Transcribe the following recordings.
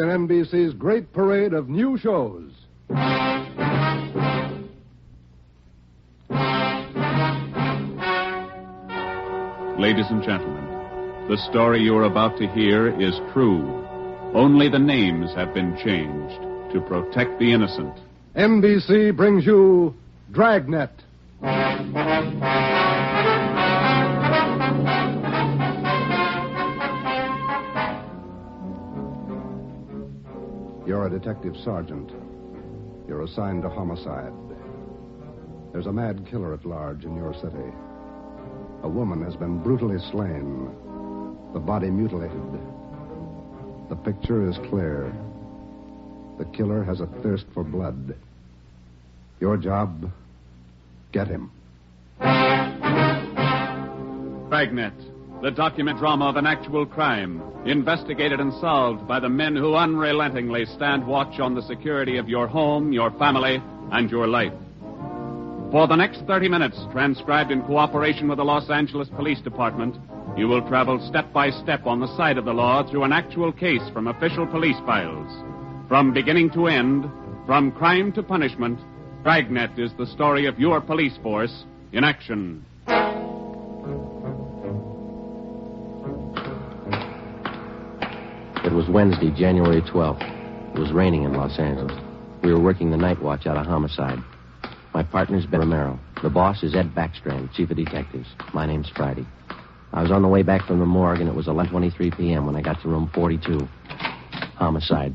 In NBC's great parade of new shows. Ladies and gentlemen, the story you are about to hear is true. Only the names have been changed to protect the innocent. NBC brings you Dragnet. You're a detective sergeant. You're assigned to homicide. There's a mad killer at large in your city. A woman has been brutally slain, the body mutilated. The picture is clear. The killer has a thirst for blood. Your job, get him. Dragnet, the document drama of an actual crime, investigated and solved by the men who unrelentingly stand watch on the security of your home, your family, and your life. For the next 30 minutes, transcribed in cooperation with the Los Angeles Police Department, you will travel step by step on the side of the law through an actual case from official police files. From beginning to end, from crime to punishment, Dragnet is the story of your police force in action. It was Wednesday, January 12th. It was raining in Los Angeles. We were working the night watch out of Homicide. My partner's Ben Romero. The boss is Ed Backstrand, chief of detectives. My name's Friday. I was on the way back from the morgue, and it was 11:23 p.m. when I got to room 42. Homicide.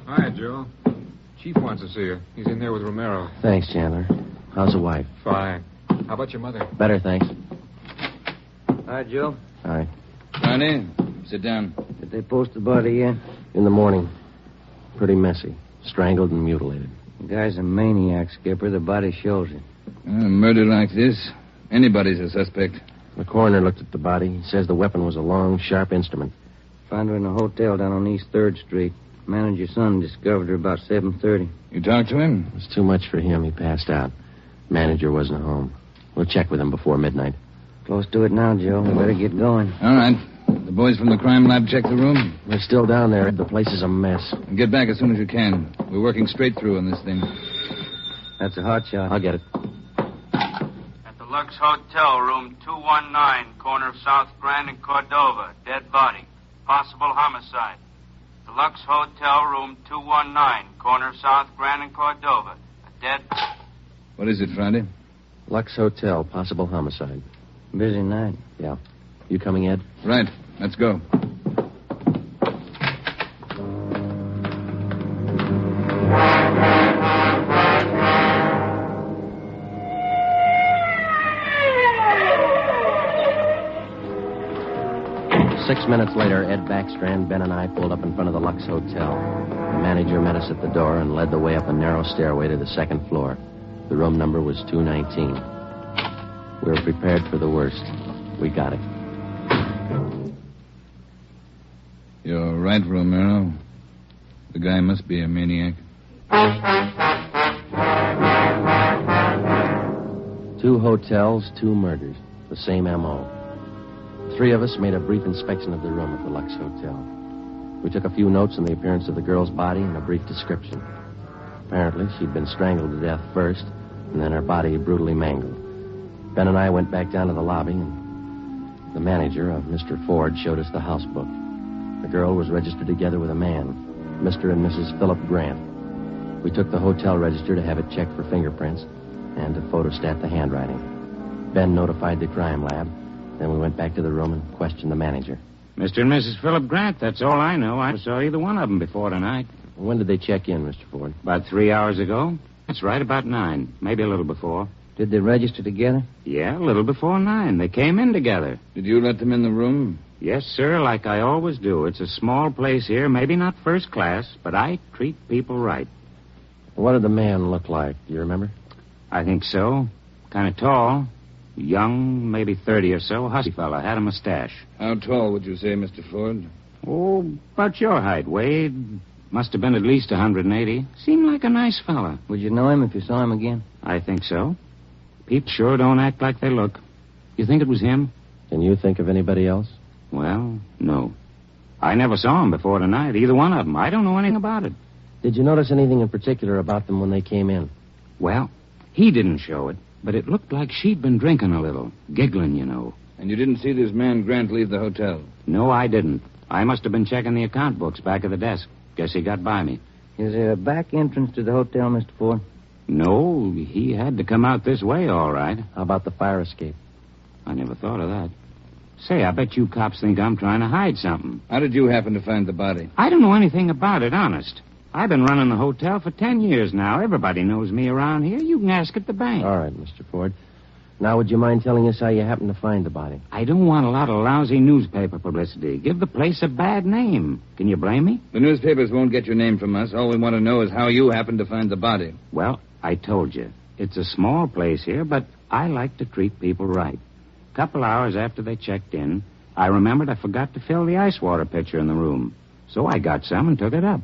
Hi, Joe. Chief wants to see you. He's in there with Romero. Thanks, Chandler. How's the wife? Fine. How about your mother? Better, thanks. Hi, Joe. Hi. Friday, sit down. Did they post the body yet? In the morning. Pretty messy. Strangled and mutilated. The guy's a maniac, Skipper. The body shows it. A murder like this, anybody's a suspect. The coroner looked at the body. He says the weapon was a long, sharp instrument. Found her in a hotel down on East 3rd Street. Manager's son discovered her about 7:30. You talked to him? It was too much for him. He passed out. Manager wasn't home. We'll check with him before midnight. Close to it now, Joe. We better get going. All right. The boys from the crime lab check the room. They're still down there. The place is a mess. Get back as soon as you can. We're working straight through on this thing. That's a hot shot. I'll get it. At the Lux Hotel, room 219, corner of South Grand and Cordova. Dead body. Possible homicide. The Lux Hotel, room 219, corner of South Grand and Cordova. A dead... What is it, Friday? Lux Hotel, possible homicide. Busy night. Yeah. You coming, Ed? Right. Let's go. Six minutes later, Ed Backstrand, Ben, and I pulled up in front of the Lux Hotel. The manager met us at the door and led the way up a narrow stairway to the second floor. The room number was 219. We were prepared for the worst. We got it. You're right, Romero. The guy must be a maniac. 2 hotels, 2 murders. The same M.O. 3 of us made a brief inspection of the room at the Lux Hotel. We took a few notes on the appearance of the girl's body and a brief description. Apparently, she'd been strangled to death first, and then her body brutally mangled. Ben and I went back down to the lobby, and the manager, Mr. Ford, showed us the house book. The girl was registered together with a man, Mr. and Mrs. Philip Grant. We took the hotel register to have it checked for fingerprints and to photostat the handwriting. Ben notified the crime lab. Then we went back to the room and questioned the manager. Mr. and Mrs. Philip Grant, that's all I know. I saw either one of them before tonight. When did they check in, Mr. Ford? About 3 hours ago. That's right, about 9. Maybe a little before. Did they register together? Yeah, a little before 9. They came in together. Did you let them in the room? Yes, sir, like I always do. It's a small place here, maybe not first class, but I treat people right. What did the man look like? Do you remember? I think so. Kind of tall. Young, maybe 30 or so. Husky fella. Had a mustache. How tall would you say, Mr. Ford? Oh, about your height, Wade. Must have been at least 180. Seemed like a nice fella. Would you know him if you saw him again? I think so. People sure don't act like they look. You think it was him? Can you think of anybody else? Well, no. I never saw them before tonight, either one of them. I don't know anything about it. Did you notice anything in particular about them when they came in? Well, he didn't show it, but it looked like she'd been drinking a little. Giggling, you know. And you didn't see this man Grant leave the hotel? No, I didn't. I must have been checking the account books back of the desk. Guess he got by me. Is there a back entrance to the hotel, Mr. Ford? No, he had to come out this way, all right. How about the fire escape? I never thought of that. Say, I bet you cops think I'm trying to hide something. How did you happen to find the body? I don't know anything about it, honest. I've been running the hotel for 10 years now. Everybody knows me around here. You can ask at the bank. All right, Mr. Ford. Now, would you mind telling us how you happened to find the body? I don't want a lot of lousy newspaper publicity. Give the place a bad name. Can you blame me? The newspapers won't get your name from us. All we want to know is how you happened to find the body. Well, I told you. It's a small place here, but I like to treat people right. A couple hours after they checked in, I remembered I forgot to fill the ice water pitcher in the room. So I got some and took it up.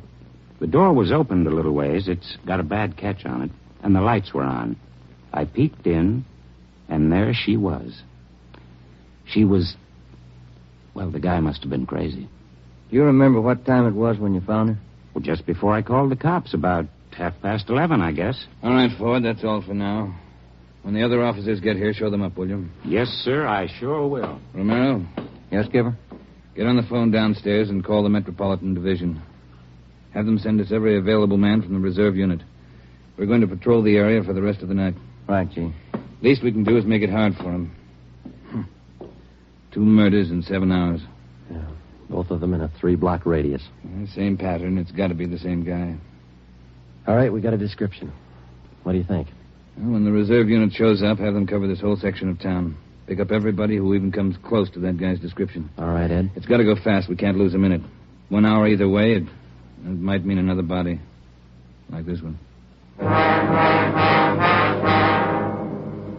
The door was opened a little ways. It's got a bad catch on it, and the lights were on. I peeked in, and there she was. She was... Well, the guy must have been crazy. Do you remember what time it was when you found her? Well, just before I called the cops, about 11:30, I guess. All right, Ford, that's all for now. When the other officers get here, show them up, will you? Yes, sir, I sure will. Romero, Yes, Skipper? get on the phone downstairs and call the Metropolitan Division. Have them send us every available man from the reserve unit. We're going to patrol the area for the rest of the night. Right, Chief. Least we can do is make it hard for them. 2 murders in 7 hours. Yeah, both of them in a 3-block radius. Same pattern. It's got to be the same guy. All right, we got a description. What do you think? Well, when the reserve unit shows up, have them cover this whole section of town. Pick up everybody who even comes close to that guy's description. All right, Ed. It's got to go fast. We can't lose a minute. 1 hour either way, it might mean another body. Like this one.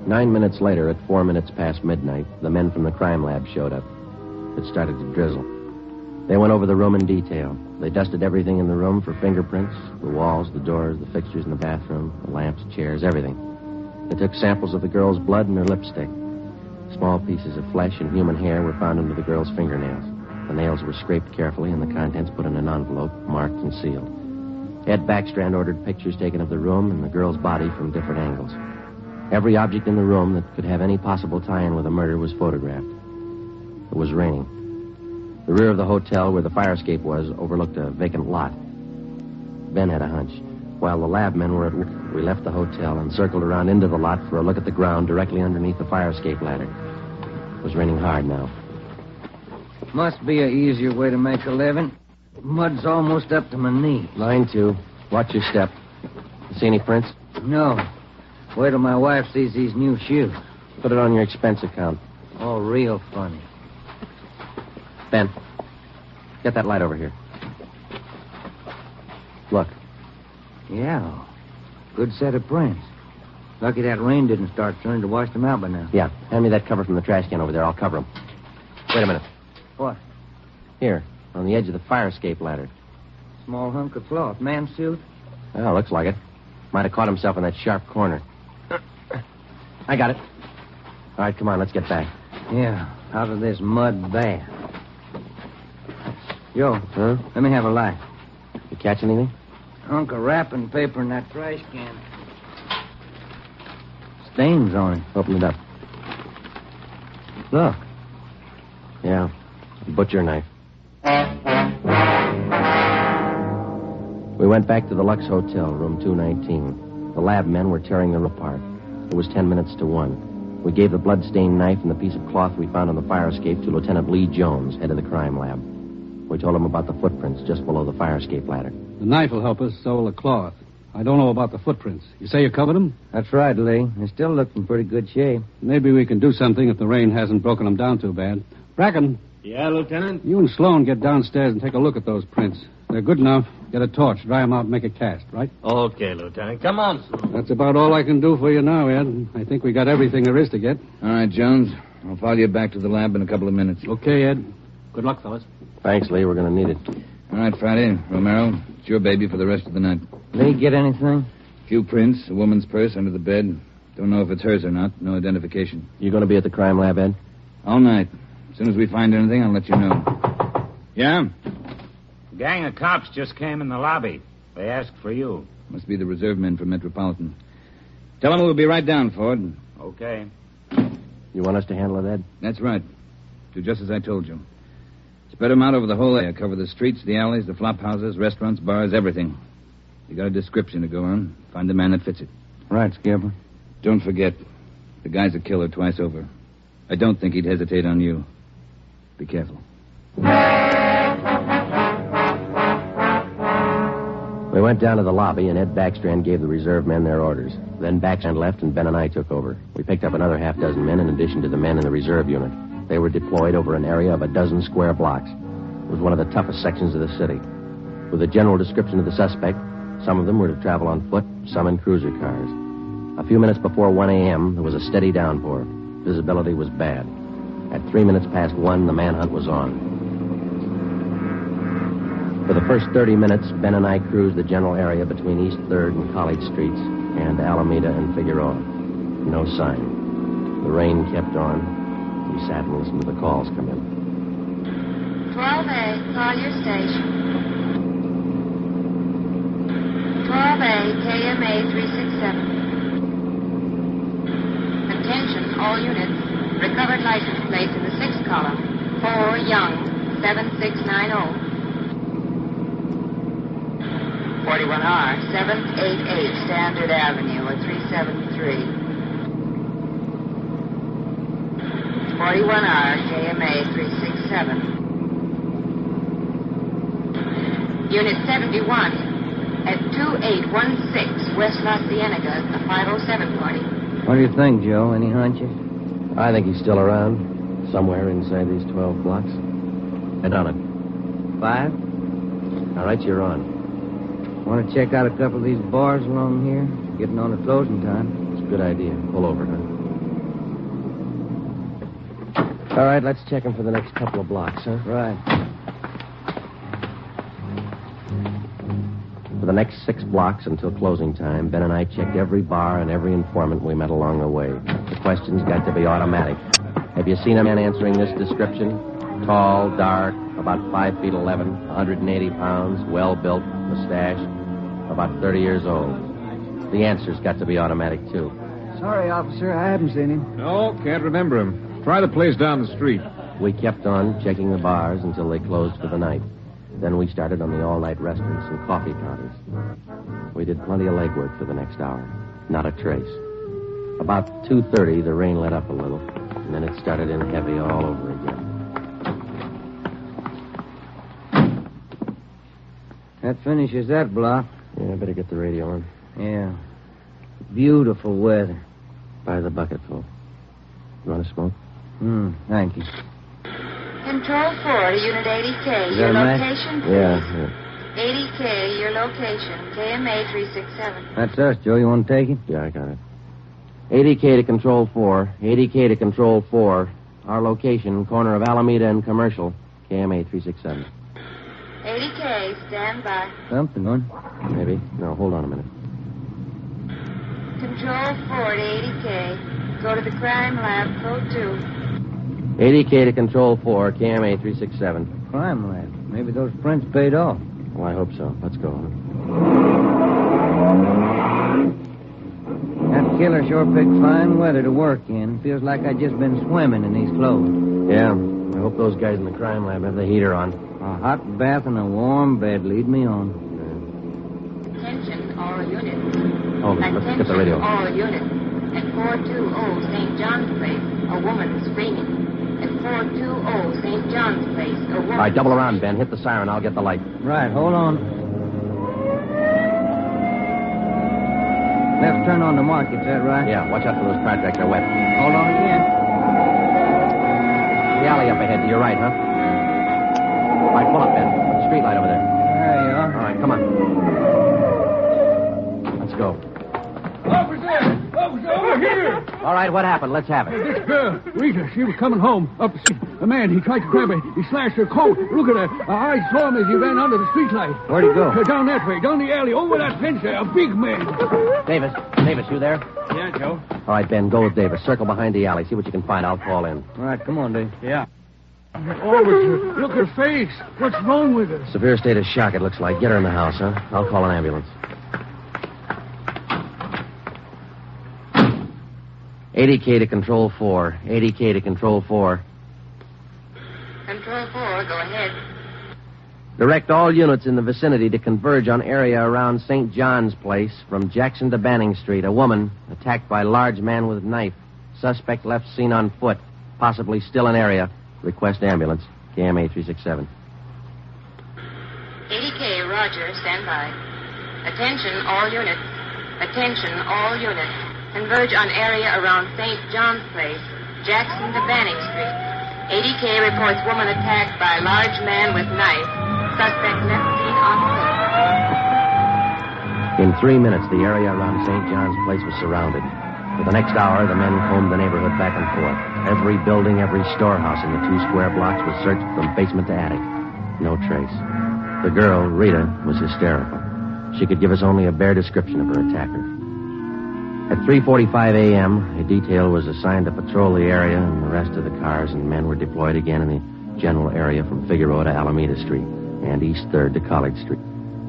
9 minutes later, at 4 minutes past midnight, the men from the crime lab showed up. It started to drizzle. They went over the room in detail. They dusted everything in the room for fingerprints, the walls, the doors, the fixtures in the bathroom, the lamps, chairs, everything. They took samples of the girl's blood and her lipstick. Small pieces of flesh and human hair were found under the girl's fingernails. The nails were scraped carefully and the contents put in an envelope, marked and sealed. Ed Backstrand ordered pictures taken of the room and the girl's body from different angles. Every object in the room that could have any possible tie-in with a murder was photographed. It was raining. The rear of the hotel where the fire escape was overlooked a vacant lot. Ben had a hunch. While the lab men were at work, we left the hotel and circled around into the lot for a look at the ground directly underneath the fire escape ladder. It was raining hard now. Must be an easier way to make a living. Mud's almost up to my knee. Line 2. Watch your step. You see any prints? No. Wait till my wife sees these new shoes. Put it on your expense account. Oh, real funny. Ben, get that light over here. Look. Yeah. Good set of prints. Lucky that rain didn't start turning to wash them out by now. Yeah, hand me that cover from the trash can over there. I'll cover them. Wait a minute. What? Here, on the edge of the fire escape ladder. Small hunk of cloth. Man's suit? Well, looks like it. Might have caught himself in that sharp corner. I got it. All right, come on, let's get back. Yeah, out of this mud bath. Joe, Huh? let me have a light. You catch anything? Hunk of wrapping paper in that trash can. Stains on it. Open it up. Look. Yeah, a butcher knife. We went back to the Lux Hotel, room 219. The lab men were tearing the room apart. It was 10 minutes to 1. We gave the blood-stained knife and the piece of cloth we found on the fire escape to Lieutenant Lee Jones, head of the crime lab. We told him about the footprints just below the fire escape ladder. The knife will help us, so will the cloth. I don't know about the footprints. You say you covered them? That's right, Lee. They still look in pretty good shape. Maybe we can do something if the rain hasn't broken them down too bad. Bracken. Yeah, Lieutenant? You and Sloan get downstairs and take a look at those prints. They're good enough. Get a torch, dry them out, and make a cast, right? Okay, Lieutenant. Come on, Sloan. That's about all I can do for you now, Ed. I think we got everything there is to get. All right, Jones. I'll follow you back to the lab in a couple of minutes. Okay, Ed. Good luck, fellas. Thanks, Lee. We're going to need it. All right, Friday. Romero, it's your baby for the rest of the night. Lee, get anything? Few prints, a woman's purse under the bed. Don't know if it's hers or not. No identification. You going to be at the crime lab, Ed? All night. As soon as we find anything, I'll let you know. Yeah? Gang of cops just came in the lobby. They asked for you. Must be the reserve men from Metropolitan. Tell them we'll be right down, Ford. Okay. You want us to handle it, Ed? That's right. Do just as I told you. Spread them out over the whole area. Cover the streets, the alleys, the flop houses, restaurants, bars, everything. You got a description to go on. Find the man that fits it. Right, Skipper. Don't forget, the guy's a killer twice over. I don't think he'd hesitate on you. Be careful. We went down to the lobby, and Ed Backstrand gave the reserve men their orders. Then Backstrand left, and Ben and I took over. We picked up another half-dozen men in addition to the men in the reserve unit. They were deployed over an area of a dozen square blocks. It was one of the toughest sections of the city. With a general description of the suspect, some of them were to travel on foot, some in cruiser cars. A few minutes before 1 a.m., there was a steady downpour. Visibility was bad. At 3 minutes past 1, the manhunt was on. For the first 30 minutes, Ben and I cruised the general area between East 3rd and College Streets and Alameda and Figueroa. No sign. The rain kept on. We sat and listened to the calls come in. 12A, call your station. 12A, KMA 367. Attention, all units. Recovered license plates in the 6th column. 4 Young, 7690. 41R, 788 Standard Avenue, or 373. 41R, KMA 367. Unit 71 at 2816 West La Cienega, a 507 party. What do you think, Joe? Any hunches? I think he's still around, somewhere inside these 12 blocks. Head on it. 5? All right, you're on. Want to check out a couple of these bars along here? Getting on to closing time. It's a good idea. Pull over, huh? All right, let's check him for the next couple of blocks, huh? Right. For the next 6 blocks until closing time, Ben and I checked every bar and every informant we met along the way. The questions got to be automatic. Have you seen a man answering this description? Tall, dark, about 5 feet 11, 180 pounds, well-built, mustache, about 30 years old. The answer's got to be automatic, too. Sorry, officer, I haven't seen him. No, can't remember him. Try the place down the street. We kept on checking the bars until they closed for the night. Then we started on the all-night restaurants and coffee counters. We did plenty of legwork for the next hour. Not a trace. About 2:30, the rain let up a little, and then it started in heavy all over again. That finishes that block. Yeah, I better get the radio on. Yeah. Beautiful weather. Buy the bucketful. You want to smoke? Thank you. Control 4 to Unit 80K. Is Your that right? location, please. Yeah. 80K, your location. KMA 367. That's us, Joe. You want to take it? Yeah, I got it. 80K to Control 4. 80K to Control 4. Our location, corner of Alameda and Commercial. KMA 367. 80K, stand by. Something on. Maybe. No, hold on a minute. Control 4 to 80K. Go to the crime lab, code 2. 80K to Control 4, KMA 367. Crime lab. Maybe those prints paid off. Well, I hope so. Let's go. That killer sure picked fine weather to work in. Feels like I'd just been swimming in these clothes. Yeah. I hope those guys in the crime lab have the heater on. A hot bath and a warm bed lead me on. Attention, all units. Hold on. Let's get the radio. Attention, all units. At 420 St. John's Place, a woman screaming. At 420 St. John's Place, a woman... All right, double around, Ben. Hit the siren. I'll get the light. Right, hold on. Left turn on the market, is that right? Yeah, watch out for those car tracks. They're wet. Hold on again. The alley up ahead to your right, huh? All right, pull up, Ben. Put the street light over there. There you are. All right, come on. Let's go. Officer, over here. All right, what happened? Let's have it. This girl, Rita, she was coming home up the street. A man, he tried to grab her. He slashed her coat. Look at her. I saw him as he ran under the streetlight. Where'd he go? Down that way, down the alley, over that fence there. A big man. Davis, you there? Yeah, Joe. All right, Ben, go with Davis. Circle behind the alley. See what you can find. I'll fall in. All right, come on, Dave. Yeah. Oh, but look at her face. What's wrong with her? Severe state of shock, it looks like. Get her in the house, huh? I'll call an ambulance. 80K to Control 4. 80K to Control 4. Control 4, go ahead. Direct all units in the vicinity to converge on area around St. John's Place from Jackson to Banning Street. A woman attacked by large man with knife. Suspect left seen on foot. Possibly still in area. Request ambulance. KMA 367. 80K, roger, stand by. Attention, all units. Attention, all units. Converge on area around St. John's Place, Jackson to Banning Street. 80K reports woman attacked by large man with knife. Suspect left seen on foot. In 3 minutes, the area around St. John's Place was surrounded. For the next hour, the men combed the neighborhood back and forth. Every building, every storehouse in the 2 square blocks was searched from basement to attic. No trace. The girl, Rita, was hysterical. She could give us only a bare description of her attacker. At 3:45 a.m., a detail was assigned to patrol the area and the rest of the cars, and men were deployed again in the general area from Figueroa to Alameda Street and East 3rd to College Street.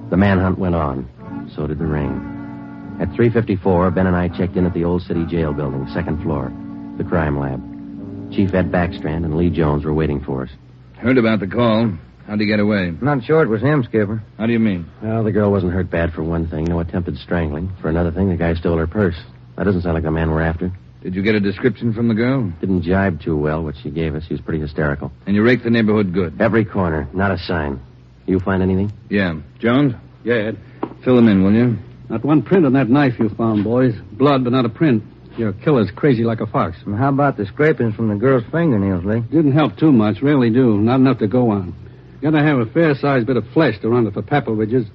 The manhunt went on. So did the rain. At 3:54, Ben and I checked in at the Old City Jail building, 2nd floor, the crime lab. Chief Ed Backstrand and Lee Jones were waiting for us. Heard about the call. How'd he get away? Not sure it was him, Skipper. How do you mean? Well, the girl wasn't hurt bad for one thing. No attempted strangling. For another thing, the guy stole her purse. That doesn't sound like the man we're after. Did you get a description from the girl? Didn't jibe too well, what she gave us. She was pretty hysterical. And you raked the neighborhood good? Every corner. Not a sign. You find anything? Yeah. Jones? Yeah, Ed. Fill them in, will you? Not one print on that knife you found, boys. Blood, but not a print. Your killer's crazy like a fox. Well, how about the scrapings from the girl's fingernails, Lee? Didn't help too much. Rarely do. Not enough to go on. Gotta have a fair-sized bit of flesh to run it for papal ridges.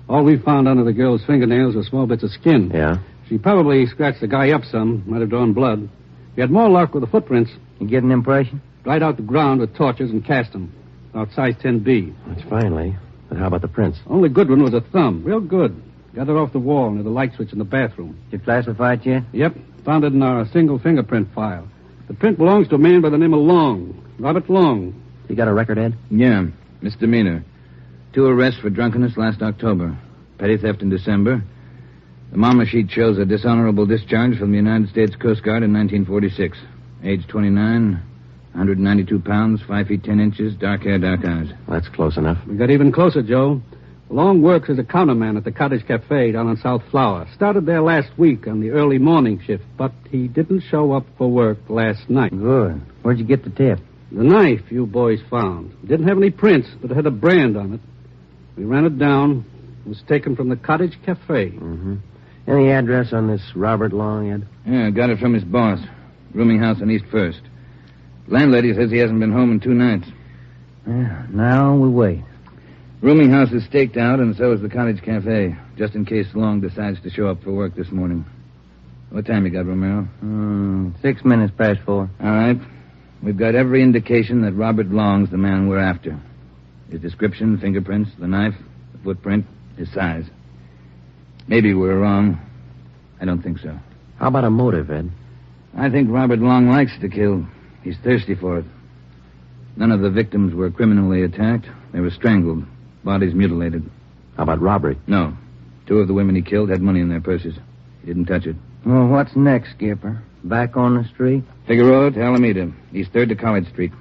All we found under the girl's fingernails were small bits of skin. Yeah? She probably scratched the guy up some. Might have drawn blood. We had more luck with the footprints. You get an impression? Dried out the ground with torches and cast them. About size 10B. That's fine, Lee. But how about the prints? Only good one was a thumb. Real good. Got it off the wall near the light switch in the bathroom. Did you classify it yet? Yep. Found it in our single fingerprint file. The print belongs to a man by the name of Long. Robert Long. You got a record, Ed? Yeah. Misdemeanor. 2 arrests for drunkenness last October. Petty theft in December. The mama sheet shows a dishonorable discharge from the United States Coast Guard in 1946. Age 29, 192 pounds, 5 feet 10 inches, dark hair, dark eyes. That's close enough. We got even closer, Joe. Long works as a counterman at the Cottage Cafe down on South Flower. Started there last week on the early morning shift, but he didn't show up for work last night. Good. Where'd you get the tip? The knife you boys found. It didn't have any prints, but it had a brand on it. We ran it down. It was taken from the Cottage Cafe. Mm-hmm. Any address on this Robert Long, Ed? Yeah, got it from his boss. Rooming house on East 1st. Landlady says he hasn't been home in 2 nights. Yeah, now we wait. Rooming house is staked out, and so is the Cottage Cafe, just in case Long decides to show up for work this morning. What time you got, Romero? 6 minutes past 4. All right. We've got every indication that Robert Long's the man we're after. His description, fingerprints, the knife, the footprint, his size. Maybe we're wrong. I don't think so. How about a motive, Ed? I think Robert Long likes to kill. He's thirsty for it. None of the victims were criminally attacked. They were strangled. Bodies mutilated. How about robbery? No. 2 of the women he killed had money in their purses. He didn't touch it. Well, what's next, Skipper? Back on the street? Figueroa to Alameda. East 3rd to College Street.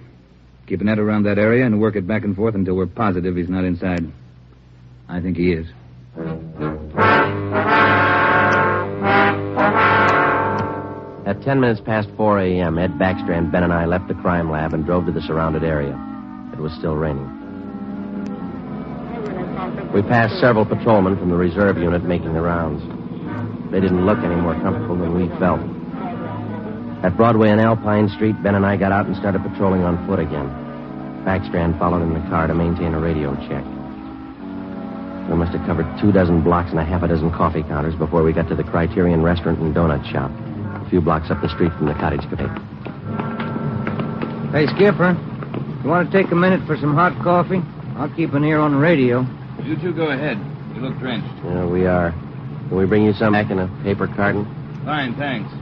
Keep a net around that area and work it back and forth until we're positive he's not inside. I think he is. At 10 minutes past 4 a.m., Ed Backstrand, Ben, and I left the crime lab and drove to the surrounded area. It was still raining. We passed several patrolmen from the reserve unit making the rounds. They didn't look any more comfortable than we felt. At Broadway and Alpine Street, Ben and I got out and started patrolling on foot again. Backstrand followed in the car to maintain a radio check. We must have covered 24 blocks and a half a dozen coffee counters before we got to the Criterion Restaurant and Donut Shop, a few blocks up the street from the Cottage Cafe. Hey, Skipper, you want to take a minute for some hot coffee? I'll keep an ear on the radio. You two go ahead. You look drenched. Yeah, we are. Can we bring you some back in a paper carton? Fine, thanks.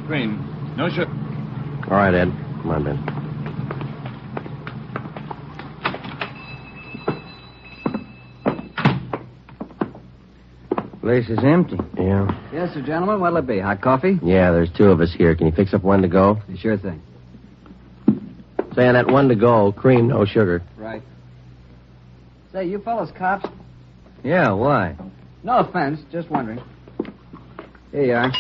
Cream. No sugar. All right, Ed. Come on, Ben. Place is empty. Yeah. Yes, sir, gentlemen. What'll it be? Hot coffee? Yeah, there's two of us here. Can you fix up one to go? Sure thing. Say, on that one to go, cream, no sugar. Right. Say, you fellas cops? Yeah, why? No offense, just wondering. Here you are.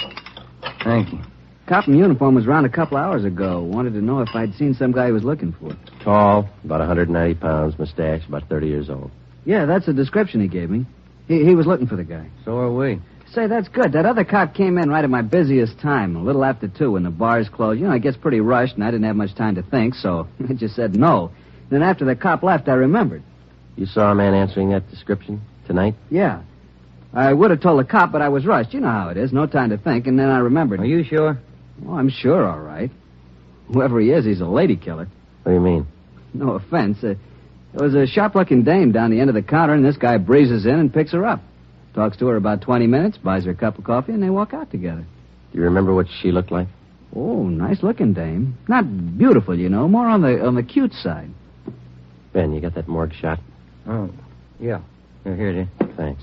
Thank you. Cop in uniform was around a couple hours ago. Wanted to know if I'd seen some guy he was looking for. Tall, about 190 pounds, mustache, about 30 years old. Yeah, that's the description he gave me. He was looking for the guy. So are we. Say, that's good. That other cop came in right at my busiest time, a little after 2 when the bars closed. You know, it gets pretty rushed, and I didn't have much time to think, so I just said no. Then after the cop left, I remembered. You saw a man answering that description tonight? Yeah. I would have told the cop, but I was rushed. You know how it is. No time to think, and then I remembered. Are you sure? Oh, I'm sure, all right. Whoever he is, he's a lady killer. What do you mean? No offense. There was a sharp-looking dame down the end of the counter, and this guy breezes in and picks her up. Talks to her about 20 minutes, buys her a cup of coffee, and they walk out together. Do you remember what she looked like? Oh, nice-looking dame. Not beautiful, you know, more on the cute side. Ben, you got that morgue shot? Oh, yeah. Here it is. Thanks.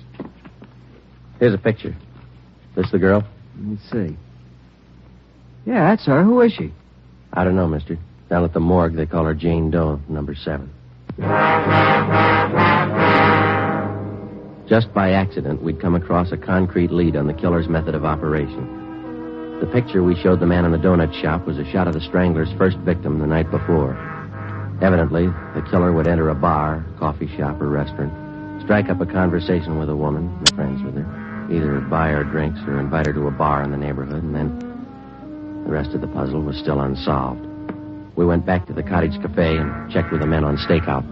Here's a picture. This the girl? Let's see. Yeah, that's her. Who is she? I don't know, mister. Down at the morgue, they call her Jane Doe, number 7. Just by accident, we'd come across a concrete lead on the killer's method of operation. The picture we showed the man in the donut shop was a shot of the strangler's first victim the night before. Evidently, the killer would enter a bar, coffee shop, or restaurant, strike up a conversation with a woman, make friends with her, either buy her drinks or invite her to a bar in the neighborhood, and then the rest of the puzzle was still unsolved. We went back to the Cottage Cafe and checked with the men on stakeout.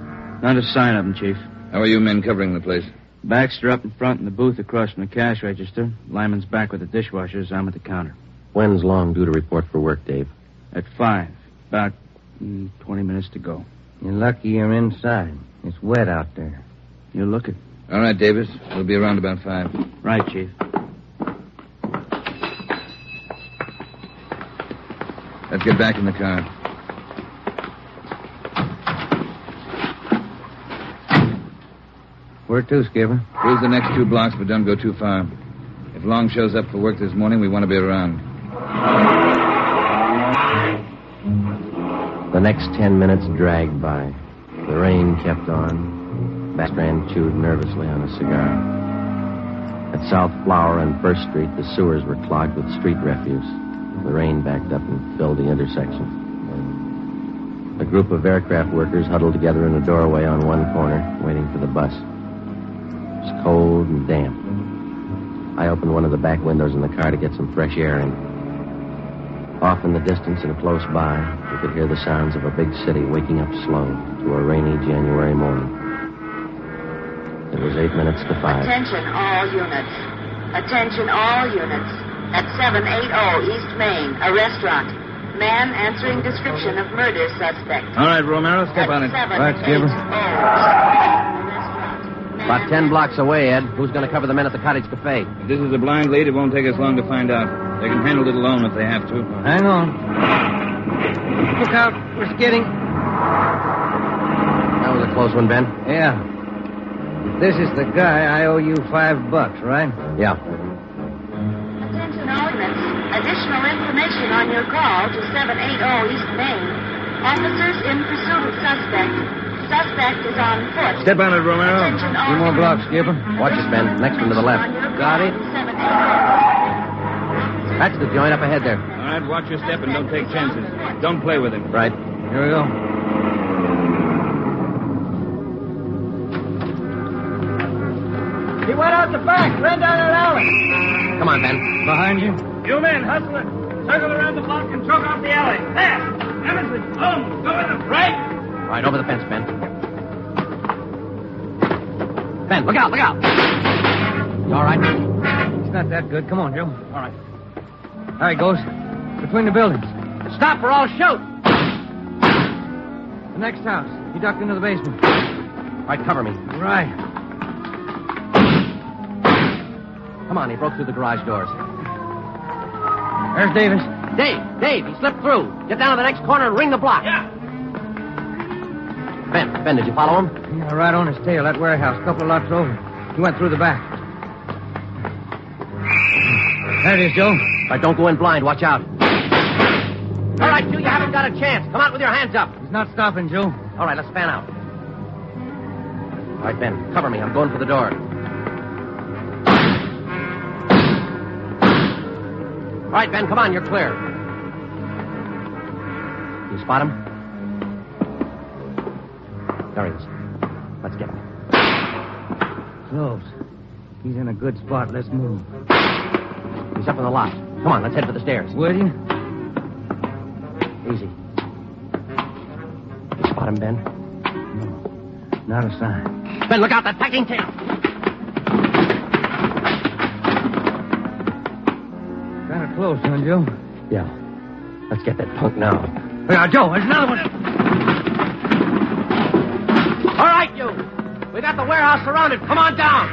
Not a sign of him, Chief. How are you men covering the place? Baxter up in front in the booth across from the cash register. Lyman's back with the dishwashers. I'm at the counter. When's Long due to report for work, Dave? At 5. About 20 minutes to go. You're lucky you're inside. It's wet out there. You look it. All right, Davis. We'll be around about 5. Right, Chief. Let's get back in the car. Where to, Skipper? Cruise the next 2 blocks, but don't go too far. If Long shows up for work this morning, we want to be around. The next 10 minutes dragged by. The rain kept on. Bastrand chewed nervously on a cigar. At South Flower and First Street, the sewers were clogged with street refuse. The rain backed up and filled the intersection. A group of aircraft workers huddled together in a doorway on one corner, waiting for the bus. It was cold and damp. I opened one of the back windows in the car to get some fresh air in. Off in the distance and close by, we could hear the sounds of a big city waking up slow to a rainy January morning. It was 8 minutes to 5. Attention all units. Attention all units. At 780 East Main, a restaurant. Man answering description of murder suspect. All right, Romero, step on it. Right, Skipper. About 10 blocks away, Ed. Who's going to cover the men at the Cottage Cafe? If this is a blind lead, it won't take us long to find out. They can handle it alone if they have to. Hang on. Look out. We're skidding. That was a close one, Ben. Yeah. If this is the guy, I owe you $5, right? Yeah. Attention all units. Additional information on your call to 780 East Main. Officers in pursuit of suspect. Suspect is on foot. Step on it, Romero. Attention all 2 more units. blocks, Skipper. Watch it, Ben. Next one to the left. Got it. 780. That's the joint up ahead there. All right, watch your step and don't take chances. Don't play with him. Right. Here we go. He went out the back, ran down an alley. Come on, Ben. Behind you. You men, hustle it. Circle around the block and choke off the alley. Fast. Emerson, home. Go in the right. All right, over the fence, Ben. Ben, look out, look out. You all right? It's not that good. Come on, Joe. All right. There he goes. Between the buildings. Stop or I'll shoot. The next house. He ducked into the basement. All right, cover me. Right. Come on, he broke through the garage doors. There's Davis. Dave, he slipped through. Get down to the next corner and ring the block. Yeah. Ben, did you follow him? Yeah, right on his tail, that warehouse, a couple of lots over. He went through the back. There it is, Joe. All right, don't go in blind. Watch out. All right, you haven't got a chance. Come out with your hands up. He's not stopping, Joe. All right, let's fan out. All right, Ben, cover me. I'm going for the door. All right, Ben, come on. You're clear. You spot him? There he is. Let's get him. Close. He's in a good spot. Let's move. He's up in the loft. Come on, let's head for the stairs. Will you? Easy. You spot him, Ben? No. Not a sign. Ben, look out, that packing tail. Kind of close, huh, Joe? Yeah. Let's get that punk now. Now, Joe, there's another one. All right, you. We got the warehouse surrounded. Come on down.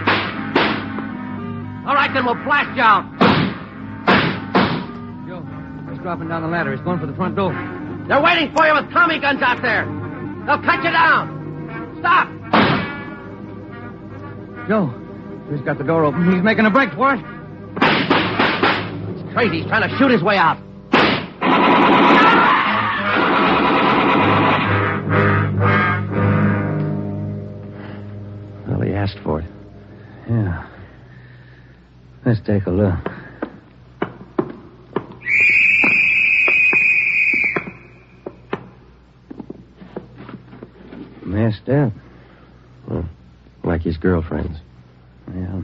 All right, then we'll blast you out. Joe, he's dropping down the ladder. He's going for the front door. They're waiting for you with Tommy guns out there. They'll cut you down. Stop. Joe, he's got the door open. He's making a break for it. It's crazy. He's trying to shoot his way out. Well, he asked for it. Yeah. Let's take a look. Messed up. Well, like his girlfriends. Well,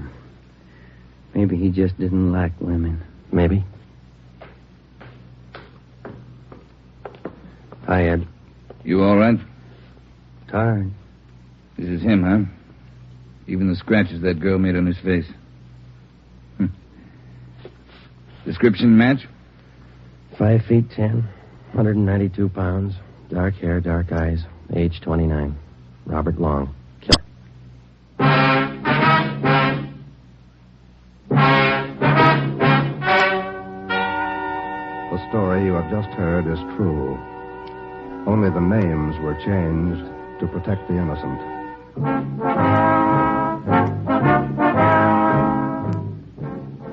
maybe he just didn't like women. Maybe. Hi, Ed. You all right? Tired. This is him, huh? Even the scratches that girl made on his face. Description match? 5 feet 10, 192 pounds, dark hair, dark eyes, age 29. Robert Long. Killer. The story you have just heard is true. Only the names were changed to protect the innocent.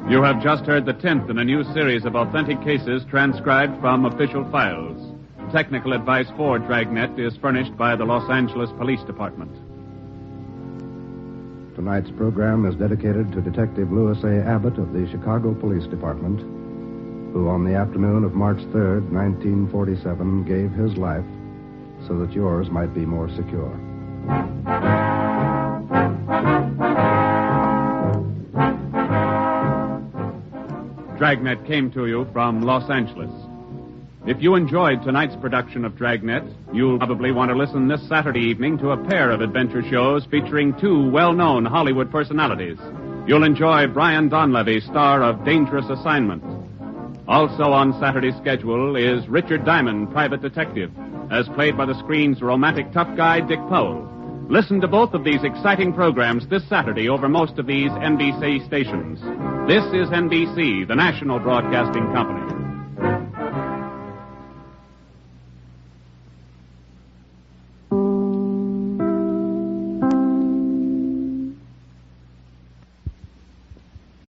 You have just heard the 10th in a new series of authentic cases transcribed from official files. Technical advice for Dragnet is furnished by the Los Angeles Police Department. Tonight's program is dedicated to Detective Louis A. Abbott of the Chicago Police Department, who on the afternoon of March 3rd, 1947, gave his life so that yours might be more secure. Dragnet came to you from Los Angeles. If you enjoyed tonight's production of Dragnet, you'll probably want to listen this Saturday evening to a pair of adventure shows featuring two well-known Hollywood personalities. You'll enjoy Brian Donlevy, star of Dangerous Assignment. Also on Saturday's schedule is Richard Diamond, private detective, as played by the screen's romantic tough guy, Dick Powell. Listen to both of these exciting programs this Saturday over most of these NBC stations. This is NBC, the national broadcasting company.